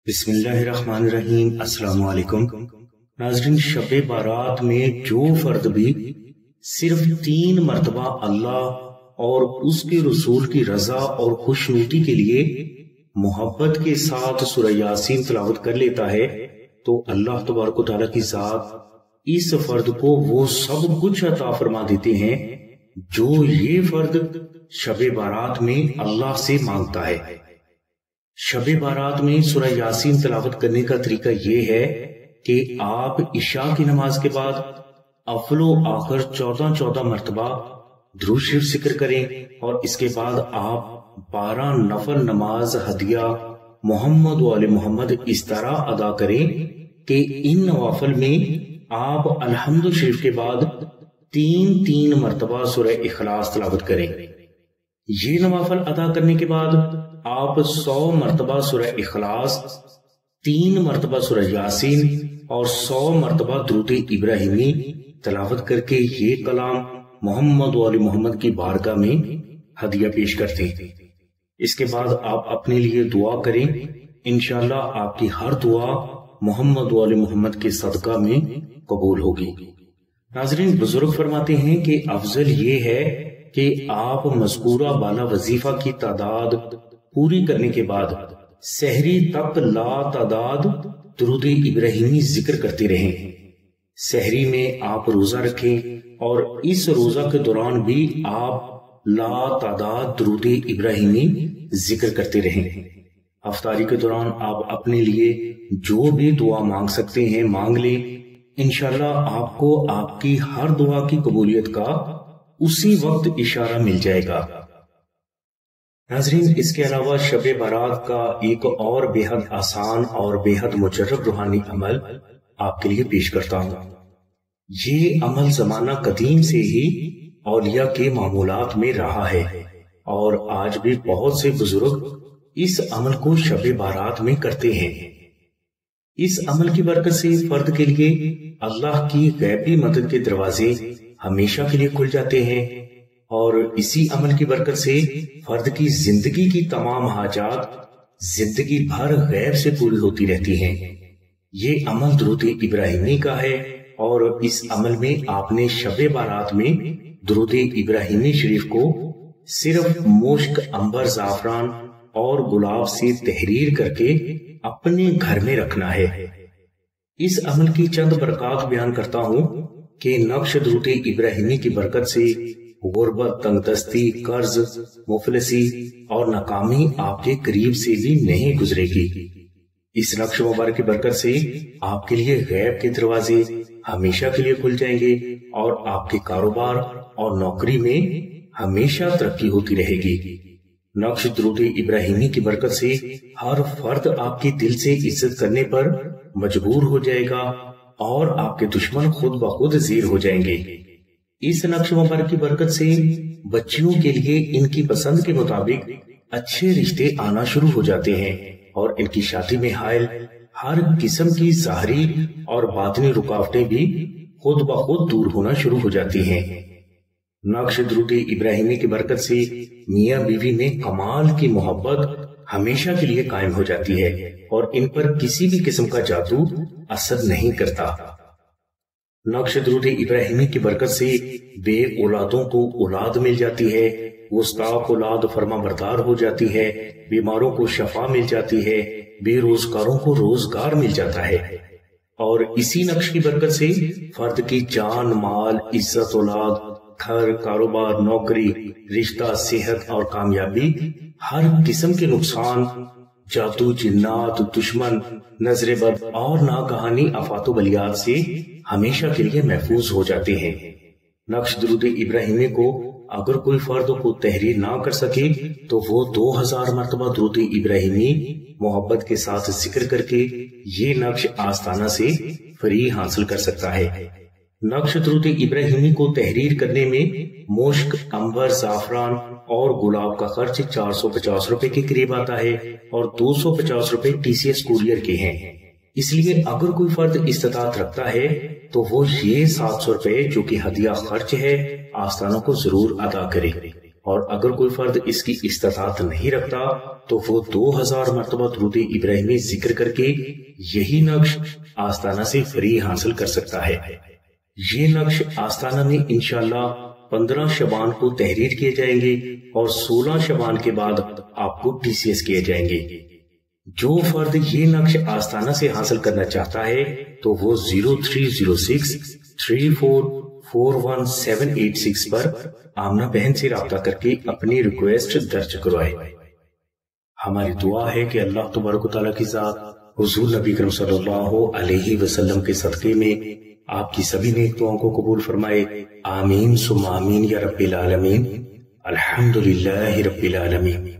بسم اللہ الرحمن الرحیم۔ السلام علیکم ناظرین، شب بارات میں جو فرد بھی صرف 3 مرتبہ اللہ اور اس کے رسول کی رضا اور خوشنودی کے لیے محبت کے ساتھ سورہ یاسین تلاوت کر لیتا ہے تو اللہ تبارک و تعالیٰ کی ذات اس فرد کو وہ سب کچھ عطا فرما دیتے ہیں جو یہ فرد شب بارات میں اللہ سے مانگتا ہے۔ شب بارات میں سورہ یاسین تلاوت کرنے کا طریقہ یہ ہے کہ آپ عشاء کی نماز کے بعد اول و آخر 14 مرتبہ درود شریف ذکر کریں اور اس کے بعد آپ 12 نفل نماز ہدیہ محمد و آل محمد اس طرح ادا کریں کہ ان نوافل میں آپ الحمد شریف کے بعد 3 مرتبہ سورہ اخلاص تلاوت کریں۔ یہ نوافل ادا کرنے کے بعد آپ 100 مرتبہ سورہ اخلاص، 3 مرتبہ سورہ یاسین اور 100 مرتبہ درود ابراہیمی تلاوت کر کے یہ کلام محمد و آل محمد کی بارگاہ میں ہدیہ پیش کرتے ہیں۔ اس کے بعد آپ اپنے لیے دعا کریں، انشاءاللہ آپ کی ہر دعا محمد و آل محمد کے صدقہ میں قبول ہوگی۔ ناظرین، بزرگ فرماتے ہیں کہ افضل یہ ہے کہ آپ مذکورہ بالا وظیفہ کی تعداد پوری کرنے کے بعد سحری تک لا تعداد درود ابراہیمی ذکر کرتے رہیں۔ سحری میں آپ روزہ رکھیں اور اس روزہ کے دوران بھی آپ لا تعداد درود ابراہیمی ذکر کرتے رہیں۔ افطاری کے دوران آپ اپنے لیے جو بھی دعا مانگ سکتے ہیں مانگ لیں، انشاءاللہ آپ کو آپ کی ہر دعا کی قبولیت کا اسی وقت اشارہ مل جائے گا۔ ناظرین، اس کے علاوہ شب بارات کا ایک اور بے حد آسان اور بے حد مجرب روحانی عمل آپ کے لیے پیش کرتا ہوں۔ یہ عمل زمانہ قدیم سے ہی اولیاء کے معمولات میں رہا ہے اور آج بھی بہت سے بزرگ اس عمل کو شب بارات میں کرتے ہیں۔ اس عمل کی برکت سے فرد کے لیے اللہ کی غیبی مدد کے دروازے ہمیشہ کے لیے کھل جاتے ہیں اور اسی عمل کی برکت سے فرد کی زندگی کی تمام حاجات زندگی بھر غیب سے پوری ہوتی رہتی ہیں۔ یہ عمل درود ابراہیمی کا ہے اور اس عمل میں آپ نے شب بارات میں درود ابراہیمی شریف کو صرف مشک، عنبر، زعفران اور گلاب سے تحریر کر کے اپنے گھر میں رکھنا ہے۔ اس عمل کی چند برکات بیان کرتا ہوں کہ نقش درود ابراہیمی کی برکت سے غربت، تنگ دستی، قرض، مفلسی اور ناکامی آپ کے قریب سے بھی نہیں گزرے گی۔ اس نقش مبارک کی برکت سے آپ کے لیے غیب کے دروازے ہمیشہ کے لیے کھل جائیں گے اور آپ کے کاروبار اور نوکری میں ہمیشہ ترقی ہوتی رہے گی۔ نقش درود ابراہیمی کی برکت سے ہر فرد آپ کی دل سے عزت کرنے پر مجبور ہو جائے گا اور آپ کے دشمن خود بخود زیر ہو جائیں گے۔ اس نقش مبارک کی برکت سے بچیوں کے لیے ان کی پسند کے مطابق اچھے رشتے آنا شروع ہو جاتے ہیں اور ان کی شادی میں حائل ہر قسم کی ظاہری اور باطنی رکاوٹیں بھی خود بخود دور ہونا شروع ہو جاتی ہیں۔ نقش درود ابراہیمی کی برکت سے میاں بیوی میں کمال کی محبت ہمیشہ کے لیے قائم ہو جاتی ہے اور ان پر کسی بھی قسم کا جادو اثر نہیں کرتا۔ نقش درود ابراہیمی کی برکت سے بے اولادوں کو اولاد مل جاتی ہے، گستاخ اولاد فرما بردار ہو جاتی ہے، بیماروں کو شفا مل جاتی ہے، بے روزگاروں کو روزگار مل جاتا ہے اور اسی نقش کی برکت سے فرد کی جان، مال، عزت، اولاد، گھر، کاروبار، نوکری، رشتہ، صحت اور کامیابی ہر قسم کے نقصان، جادو، جنات، دشمن، نظر بد اور ناگہانی آفات و بلیات سے ہمیشہ کے لیے محفوظ ہو جاتے ہیں۔ نقش درود ابراہیمی کو اگر کوئی فرد کو تحریر نہ کر سکے تو وہ 2000 مرتبہ درود ابراہیمی محبت کے ساتھ ذکر کر کے یہ نقش آستانہ سے فری حاصل کر سکتا ہے۔ نقش درود ابراہیمی کو تحریر کرنے میں مشک، عنبر، زعفران اور گلاب کا خرچ 450 روپے کے قریب آتا ہے اور 250 روپے TCS کوریئر کے ہیں۔ اس لیے اگر کوئی فرد استطاعت رکھتا ہے تو وہ یہ 700 روپے جو کہ ہدیہ خرچ ہے آستانہ کو ضرور ادا کرے اور اگر کوئی فرد اس کی استطاعت نہیں رکھتا تو وہ 2000 مرتبہ درود ابراہیمی ذکر کر کے یہی نقش آستانہ سے فری حاصل کر سکتا ہے۔ یہ نقش آستانہ میں انشاءاللہ 15 شعبان کو تحریر کیے جائیں گے اور 16 شعبان کے بعد آپ کو TCS کیے جائیں گے۔ جو فرد یہ نقش آستانہ سے حاصل کرنا چاہتا ہے تو وہ 030634418786 پر آمنہ بہن سے رابطہ کر کے اپنی ریکویسٹ درج کروائے۔ ہماری دعا ہے کہ اللہ تبارک و تعالیٰ کی ذات حضور نبی کریم صلی اللہ علیہ وسلم کے صدقے میں آپ کی سبھی نیک دعاؤں کو قبول فرمائے، آمین ثم آمین یا رب العالمین، الحمدللہ رب العالمین۔